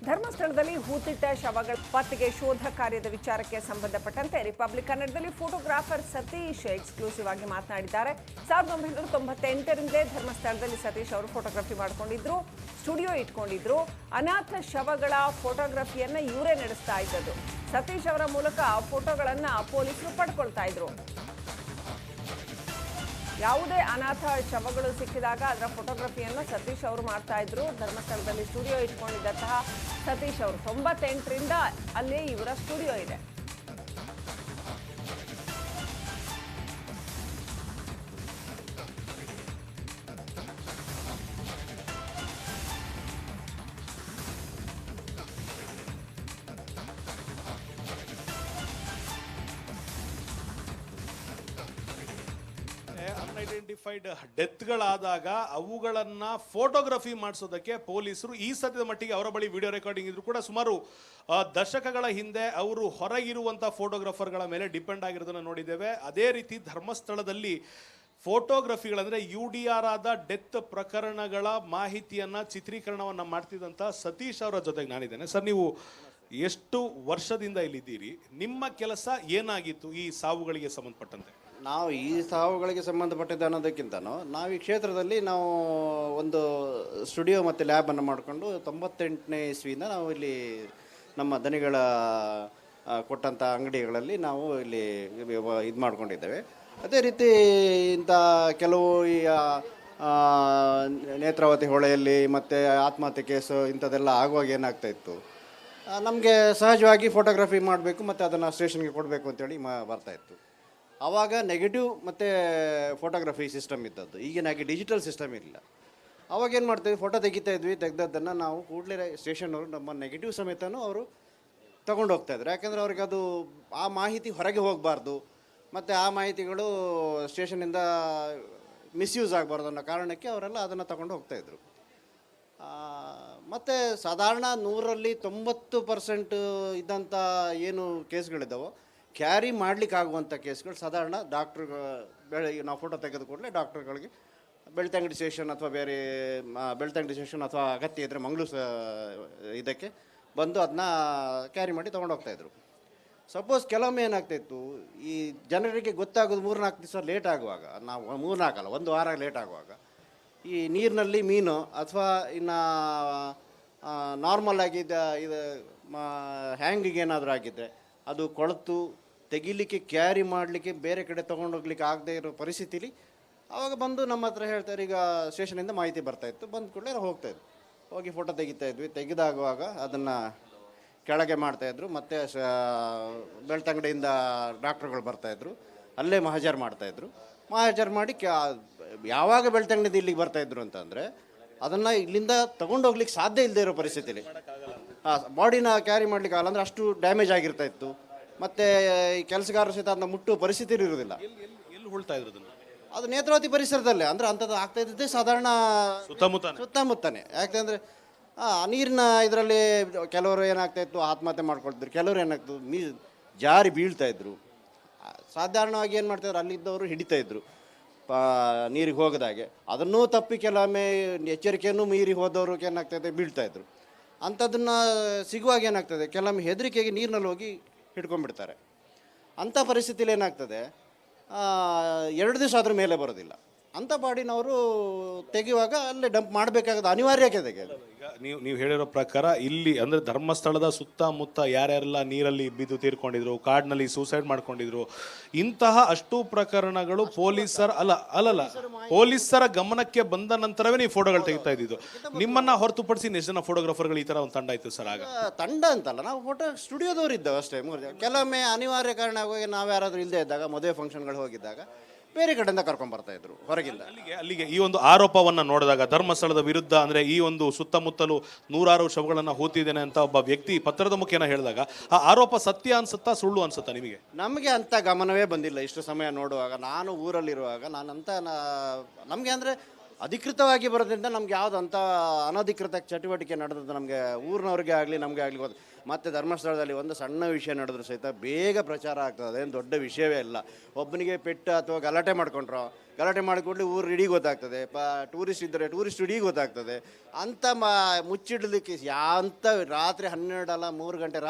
ಧರ್ಮಸ್ಥಳದಲ್ಲಿ ಹೂತಿಟ್ಟ ಶವಗಳ ಪತ್ತೆಗೆ ಶೋಧ ಕಾರ್ಯದ ವಿಚಾರಕ್ಕೆ ಸಂಬಂಧಪಟ್ಟಂತೆ ರಿಪಬ್ಲಿಕ್ ಕನ್ನಡದಲ್ಲಿ ಫೋಟೋಗ್ರಾಫರ್ ಸತೀಶ್ ಎಕ್ಸ್ಕ್ಲೂಸಿವ್ ಆಗಿ ಮಾತನಾಡಿದ್ದಾರೆ. 1998ರಿಂದಲೇ ಧರ್ಮಸ್ಥಳದಲ್ಲಿ ಸತೀಶ್ ಅವರು ಫೋಟೋಗ್ರಫಿ ಮಾಡಿಕೊಂಡಿದ್ರು, ಸ್ಟುಡಿಯೋ ಇಟ್ಕೊಂಡಿದ್ರು. ಅನಾಥ ಶವಗಳ ಫೋಟೋಗ್ರಫಿಯನ್ನ ಇವರೇ ನಡೆಸ್ತಾ ಇದ್ದದ್ದು. ಸತೀಶ್ ಅವರ ಮೂಲಕ ಫೋಟೋಗಳನ್ನ ಪೊಲೀಸರು ಪಡ್ಕೊಳ್ತಾ ಇದ್ರು. ಯಾವುದೇ ಅನಾಥ ಶವಗಳು ಸಿಕ್ಕಿದಾಗ ಅದರ ಫೋಟೋಗ್ರಫಿಯನ್ನು ಸತೀಶ್ ಅವರು ಮಾಡ್ತಾ ಇದ್ರು. ಧರ್ಮಸ್ಥಳದಲ್ಲಿ ಸ್ಟುಡಿಯೋ ಇಟ್ಕೊಂಡಿದ್ದಂತಹ ಸತೀಶ್ ಅವರು 98ರಿಂದ ಅಲ್ಲಿ ಇವರ ಸ್ಟುಡಿಯೋ ಇದೆ. ಅನ್ಐಡೆಂಟಿಫೈಡ್ ಡೆತ್ಗಳಾದಾಗ ಅವುಗಳನ್ನ ಫೋಟೋಗ್ರಫಿ ಮಾಡಿಸೋದಕ್ಕೆ ಪೊಲೀಸರು ಈ ಸದ್ಯದ ಮಟ್ಟಿಗೆ ಅವರ ಬಳಿ ವಿಡಿಯೋ ರೆಕಾರ್ಡಿಂಗ್ ಇದ್ರು ಕೂಡ ಸುಮಾರು ದಶಕಗಳ ಹಿಂದೆ ಅವರು ಹೊರಗಿರುವಂಥ ಫೋಟೋಗ್ರಾಫರ್ಗಳ ಮೇಲೆ ಡಿಪೆಂಡ್ ಆಗಿರೋದನ್ನು ನೋಡಿದ್ದೇವೆ. ಅದೇ ರೀತಿ ಧರ್ಮಸ್ಥಳದಲ್ಲಿ ಫೋಟೋಗ್ರಫಿಗಳಂದರೆ UDR ಆದ ಡೆತ್ ಪ್ರಕರಣಗಳ ಮಾಹಿತಿಯನ್ನ ಚಿತ್ರೀಕರಣವನ್ನು ಮಾಡ್ತಿದ್ದಂಥ ಸತೀಶ್ ಅವರ ಜೊತೆಗೆ ನಾನಿದ್ದೇನೆ. ಸರ್, ನೀವು ಎಷ್ಟು ವರ್ಷದಿಂದ ಇಲ್ಲಿದ್ದೀರಿ? ನಿಮ್ಮ ಕೆಲಸ ಏನಾಗಿತ್ತು ಈ ಸಾವುಗಳಿಗೆ ಸಂಬಂಧಪಟ್ಟಂತೆ? ನಾವು ಈ ಸಾವುಗಳಿಗೆ ಸಂಬಂಧಪಟ್ಟಿದ್ದ ಅನ್ನೋದಕ್ಕಿಂತನೂ ನಾವು ಈ ಕ್ಷೇತ್ರದಲ್ಲಿ ನಾವು ಒಂದು ಸ್ಟುಡಿಯೋ ಮತ್ತು ಲ್ಯಾಬನ್ನು ಮಾಡಿಕೊಂಡು 98ನೇ ಇಸ್ವಿಯಿಂದ ನಾವು ಇಲ್ಲಿ ನಮ್ಮ ದನಿಗಳ ಕೊಟ್ಟಂಥ ಅಂಗಡಿಗಳಲ್ಲಿ ನಾವು ಇಲ್ಲಿ ಇದು ಮಾಡ್ಕೊಂಡಿದ್ದೇವೆ. ಅದೇ ರೀತಿ ಇಂಥ ಕೆಲವು ಈ ನೇತ್ರಾವತಿ ಹೊಳೆಯಲ್ಲಿ ಮತ್ತು ಆತ್ಮಹತ್ಯೆ ಕೇಸು ಇಂಥದ್ದೆಲ್ಲ ಆಗುವಾಗ ಏನಾಗ್ತಾಯಿತ್ತು, ನಮಗೆ ಸಹಜವಾಗಿ ಫೋಟೋಗ್ರಫಿ ಮಾಡಬೇಕು ಮತ್ತು ಅದನ್ನು ಸ್ಟೇಷನ್ಗೆ ಕೊಡಬೇಕು ಅಂತೇಳಿ ಬರ್ತಾಯಿತ್ತು. ಆವಾಗ ನೆಗೆಟಿವ್ ಮತ್ತು ಫೋಟೋಗ್ರಫಿ ಸಿಸ್ಟಮ್ ಇದ್ದದ್ದು. ಈಗಿನಾಗಿ ಡಿಜಿಟಲ್ ಸಿಸ್ಟಮ್ ಇರಲಿಲ್ಲ. ಆವಾಗ ಏನು ಮಾಡ್ತೀವಿ, ಫೋಟೋ ತೆಗಿತಾ ಇದ್ವಿ. ತೆಗೆದದ್ದನ್ನು ನಾವು ಕೂಡಲೇ ಸ್ಟೇಷನ್ನವರು ನಮ್ಮ ನೆಗೆಟಿವ್ ಸಮೇತನೂ ಅವರು ತೊಗೊಂಡು ಹೋಗ್ತಾಯಿದ್ರು. ಯಾಕೆಂದರೆ ಅವ್ರಿಗೆ ಅದು ಆ ಮಾಹಿತಿ ಹೊರಗೆ ಹೋಗಬಾರ್ದು ಮತ್ತು ಆ ಮಾಹಿತಿಗಳು ಸ್ಟೇಷನಿಂದ ಮಿಸ್ಯೂಸ್ ಆಗಬಾರ್ದು ಅನ್ನೋ ಕಾರಣಕ್ಕೆ ಅವರೆಲ್ಲ ಅದನ್ನು ತಗೊಂಡು ಹೋಗ್ತಾಯಿದ್ರು. ಮತ್ತು ಸಾಧಾರಣ 100ರಲ್ಲಿ 90% ಇದ್ದಂಥ ಏನು ಕೇಸ್ಗಳಿದ್ದಾವೋ ಕ್ಯಾರಿ ಮಾಡಲಿಕ್ಕೆ ಆಗುವಂಥ ಕೇಸ್ಗಳು ಸಾಧಾರಣ ಡಾಕ್ಟ್ರುಗಳು ನಾವು ಫೋಟೋ ತೆಗೆದು ಕೂಡಲೇ ಡಾಕ್ಟ್ರುಗಳಿಗೆ ಬೆಳ್ತಂಗಡಿ ಸ್ಟೇಷನ್ ಅಥವಾ ಬೇರೆ ಬೆಳ್ತಂಗಡಿ ಸ್ಟೇಷನ್ ಅಥವಾ ಅಗತ್ಯ ಇದ್ದರೆ ಮಂಗಳೂರು ಇದಕ್ಕೆ ಬಂದು ಅದನ್ನ ಕ್ಯಾರಿ ಮಾಡಿ ತೊಗೊಂಡು ಹೋಗ್ತಾಯಿದ್ರು. ಸಪೋಸ್ ಕೆಲವೊಮ್ಮೆ ಏನಾಗ್ತಾಯಿತ್ತು, ಈ ಜನರಿಗೆ ಗೊತ್ತಾಗೋದು 3-4 ದಿವಸ ಲೇಟ್ ಆಗುವಾಗ, ನಾವು 3-4 ಅಲ್ಲ 1 ವಾರ ಲೇಟ್ ಆಗುವಾಗ ಈ ನೀರಿನಲ್ಲಿ ಮೀನು ಅಥವಾ ಇನ್ನು ನಾರ್ಮಲ್ ಆಗಿದ್ದ ಇದು ಹ್ಯಾಂಗಿಗೆ ಏನಾದರೂ ಆಗಿದ್ದರೆ ಅದು ಕೊಳೆತು ತೆಗಿಲಿಕ್ಕೆ ಕ್ಯಾರಿ ಮಾಡಲಿಕ್ಕೆ ಬೇರೆ ಕಡೆ ತೊಗೊಂಡೋಗ್ಲಿಕ್ಕೆ ಆಗದೆ ಇರೋ ಪರಿಸ್ಥಿತಿಲಿ ಆವಾಗ ಬಂದು ನಮ್ಮ ಹತ್ರ ಹೇಳ್ತಾರೆ. ಈಗ ಸ್ಟೇಷನಿಂದ ಮಾಹಿತಿ ಬರ್ತಾಯಿತ್ತು, ಬಂದ ಕೂಡಲೇ ನಾವು ಹೋಗ್ತಾಯಿದ್ವಿ, ಹೋಗಿ ಫೋಟೋ ತೆಗಿತಾಯಿದ್ವಿ. ತೆಗೆದಾಗುವಾಗ ಅದನ್ನು ಕೆಳಗೆ ಮಾಡ್ತಾಯಿದ್ರು. ಮತ್ತು ಬೆಳ್ತಂಗಡಿಯಿಂದ ಡಾಕ್ಟ್ರುಗಳು ಬರ್ತಾಯಿದ್ರು, ಅಲ್ಲೇ ಮಹಜರ್ ಮಾಡ್ತಾಯಿದ್ರು. ಮಹಜರ್ ಮಾಡಿ ಯಾವಾಗ ಬೆಳ್ತಂಗಡಿಯಿಂದ ಇಲ್ಲಿಗೆ ಬರ್ತಾಯಿದ್ರು ಅಂತಂದರೆ ಅದನ್ನು ಇಲ್ಲಿಂದ ತೊಗೊಂಡೋಗ್ಲಿಕ್ಕೆ ಸಾಧ್ಯ ಇಲ್ಲದೆ ಇರೋ ಪರಿಸ್ಥಿತಿಲಿ ಬಾಡಿನ ಕ್ಯಾರಿ ಮಾಡ್ಲಿಕ್ಕೆ ಆಗಲ್ಲ, ಅಂದರೆ ಅಷ್ಟು ಡ್ಯಾಮೇಜ್ ಆಗಿರ್ತಾಯಿತ್ತು. ಮತ್ತು ಈ ಕೆಲಸಗಾರರು ಸಹಿತ ಅದನ್ನ ಮುಟ್ಟುವ ಪರಿಸ್ಥಿತಿ ಇರೋದಿಲ್ಲ. ಎಲ್ಲಿ ಉಳ್ತಾ ಇದ್ರು ಅದು ನೇತ್ರಾವತಿ ಪರಿಸರದಲ್ಲೇ, ಅಂದರೆ ಅಂಥದ್ದು ಆಗ್ತಾಯಿದ್ದೇ ಸಾಧಾರಣ ಸುತ್ತಮುತ್ತನೇ. ಯಾಕೆಂದರೆ ನೀರಿನ ಇದರಲ್ಲಿ ಕೆಲವರು ಏನಾಗ್ತಾಯಿತ್ತು, ಆತ್ಮಹತ್ಯೆ ಮಾಡ್ಕೊಳ್ತಿದ್ರು. ಕೆಲವರು ಏನಾಗ್ತದೆ, ಜಾರಿ ಬೀಳ್ತಾಯಿದ್ರು. ಸಾಧಾರಣವಾಗಿ ಏನು ಮಾಡ್ತಾಯಿದ್ರು, ಅಲ್ಲಿದ್ದವರು ಹಿಡಿತಾಯಿದ್ರು ನೀರಿಗೆ ಹೋಗದಾಗೆ. ಅದನ್ನೂ ತಪ್ಪಿ ಕೆಲವೊಮ್ಮೆ ಎಚ್ಚರಿಕೆಯನ್ನು ಮೀರಿ ಹೋದವರು ಏನಾಗ್ತಾಯಿದೆ ಬೀಳ್ತಾಯಿದ್ರು. ಅಂಥದ್ದನ್ನು ಸಿಗುವಾಗ ಏನಾಗ್ತದೆ, ಕೆಲವೊಮ್ಮೆ ಹೆದರಿಕೆಗೆ ನೀರಿನಲ್ಲಿ ಹೋಗಿ ಹಿಡ್ಕೊಂಡ್ಬಿಡ್ತಾರೆ. ಅಂಥ ಪರಿಸ್ಥಿತಿಲಿ ಏನಾಗ್ತದೆ, 2 ದಿವಸ ಅದ್ರ ಮೇಲೆ ಬರೋದಿಲ್ಲ. ಅಂಥ ಬಾಡಿನವರು ತೆಗೆಯುವಾಗ ಅಲ್ಲೇ ಡಂಪ್ ಮಾಡಬೇಕಾಗದ ಅನಿವಾರ್ಯತೆ ಇದೆ. ಈಗ ನೀವು ಹೇಳಿರೋ ಪ್ರಕಾರ ಇಲ್ಲಿ ಅಂದರೆ ಧರ್ಮಸ್ಥಳದ ಸುತ್ತಮುತ್ತ ಯಾರ್ಯಾರೆಲ್ಲ ನೀರಲ್ಲಿ ಬಿದ್ದು ತೀರ್ಕೊಂಡಿದ್ರು, ಕಾಡಿನಲ್ಲಿ ಸೂಸೈಡ್ ಮಾಡ್ಕೊಂಡಿದ್ರು, ಇಂತಹ ಅಷ್ಟು ಪ್ರಕರಣಗಳು ಪೊಲೀಸರ ಗಮನಕ್ಕೆ ಬಂದ ನಂತರವೇ ನೀವು ಫೋಟೋಗಳು ತೆಗಿತಾ ಇದ್ದಿದ್ದು. ನಿಮ್ಮನ್ನ ಹೊರತುಪಡಿಸಿ ಎಷ್ಟು ಜನ ಫೋಟೋಗ್ರಾಫರ್ಗಳು ಈ ಥರ ಒಂದು ತಂಡ ಇತ್ತು ಸರ್? ಆಗ ತಂಡ ಅಂತಲ್ಲ, ನಾವು ಫೋಟೋ ಸ್ಟುಡಿಯೋದವ್ರು ಇದ್ದಾವೆ ಅಷ್ಟೇ 3 ಜನ. ಕೆಲವೊಮ್ಮೆ ಅನಿವಾರ್ಯ ಕಾರಣ ಆಗುವಾಗ ನಾವು ಯಾರಾದರೂ ಇಲ್ಲದೆ ಇದ್ದಾಗ, ಮದುವೆ ಫಂಕ್ಷನ್ಗಳು ಹೋಗಿದ್ದಾಗ ಬೇರೆ ಕಡೆಯಿಂದ ಕರ್ಕೊಂಡ್ಬರ್ತಾಯಿದ್ರು ಹೊರಗಿಂದ. ಅಲ್ಲಿಗೆ ಈ ಒಂದು ಆರೋಪವನ್ನು ನೋಡಿದಾಗ ಧರ್ಮಸ್ಥಳದ ವಿರುದ್ಧ ಅಂದರೆ ಈ ಒಂದು ಸುತ್ತಮುತ್ತಲು 100 ಶವಗಳನ್ನು ಹೂತಿದ್ದೇನೆ ಅಂತ ಒಬ್ಬ ವ್ಯಕ್ತಿ ಪತ್ರದ ಮುಖೇನ ಹೇಳಿದಾಗ ಆ ಆರೋಪ ಸತ್ಯ ಅನ್ಸುತ್ತಾ ಸುಳ್ಳು ಅನ್ಸುತ್ತಾ ನಿಮಗೆ? ನಮಗೆ ಅಂಥ ಗಮನವೇ ಬಂದಿಲ್ಲ ಇಷ್ಟು ಸಮಯ ನೋಡುವಾಗ. ನಾನು ಊರಲ್ಲಿರುವಾಗ ನಮಗೆ ಅಂದರೆ ಅಧಿಕೃತವಾಗಿ ಬರೋದ್ರಿಂದ ನಮ್ಗೆ ಯಾವ್ದು ಅಂಥ ಅನಧಿಕೃತ ಚಟುವಟಿಕೆ ನಡೆದಂತ ನಮಗೆ ಊರಿನವ್ರಿಗೆ ಆಗಲಿ ನಮಗೆ ಆಗಲಿ ಮತ್ತು ಧರ್ಮಸ್ಥಳದಲ್ಲಿ ಒಂದು ಸಣ್ಣ ವಿಷಯ ನಡೆದ್ರು ಸಹಿತ ಬೇಗ ಪ್ರಚಾರ ಆಗ್ತದೆ, ಅದೇನು ದೊಡ್ಡ ವಿಷಯವೇ ಇಲ್ಲ. ಒಬ್ಬನಿಗೆ ಪೆಟ್ಟು ಅಥವಾ ಗಲಾಟೆ ಮಾಡ್ಕೊಂಡ್ರು, ಗಲಾಟೆ ಮಾಡಿಕೊಂಡು ಊರು ಇಡೀ ಗೊತ್ತಾಗ್ತದೆ, ಟೂರಿಸ್ಟ್ ಇದ್ದರೆ ಟೂರಿಸ್ಟ್ ಇಡೀ ಗೊತ್ತಾಗ್ತದೆ. ಅಂಥ ಮುಚ್ಚಿಡಲಿಕ್ಕೆ ಅಂಥ ರಾತ್ರಿ 12 ಅಲ್ಲ 3 ಗಂಟೆ